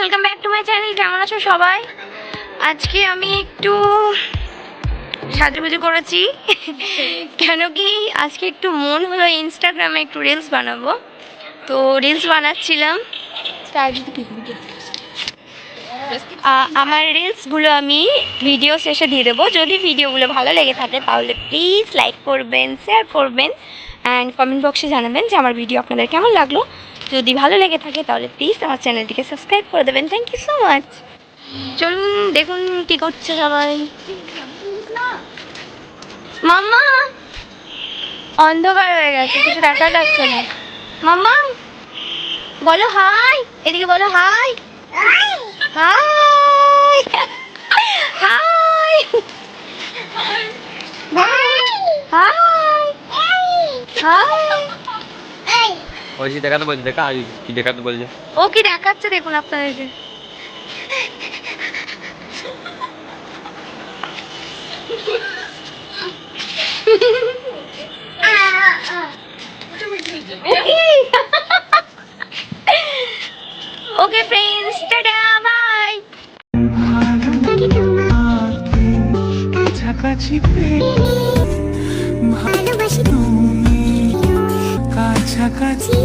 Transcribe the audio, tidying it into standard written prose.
Welcome back to my channel. কেমন আছো সবাই? আজকে আমি একটু সাজুগুজু করেছি কেন কি আজকে একটু মন হলো ইনস্টাগ্রামে একটু রিলস বানাবো, তো রিলস বানাচ্ছিলাম। আমার রিলসগুলো আমি ভিডিও শেষে দিয়ে দেবো। যদি ভিডিওগুলো ভালো লেগে থাকে তাহলে প্লিজ লাইক করবেন, শেয়ার করবেন অ্যান্ড কমেন্ট বক্সে জানাবেন যে আমার ভিডিও আপনাদের কেমন লাগলো। যদি ভালো লেগে থাকে তাহলে প্লিজ আমার চ্যানেলটিকে সাবস্ক্রাইব করে দেবেন। Thank you so much. চলুন দেখুন কী করছে সবাই। মাম্মা অন্ধকার হয়ে গেছে, কিছু দেখা যাচ্ছে না। মাম্মা বলো হাই, এদিকে বলো হাই। High high high. ওই যে দেখাতে বলছে, দেখা কি দেখাতে বলছে। ও কি দেখাচ্ছে দেখুন আপনাদেরকে। Okay friends, tata bye. ভালোবাসি তুমি কাছাকাছি।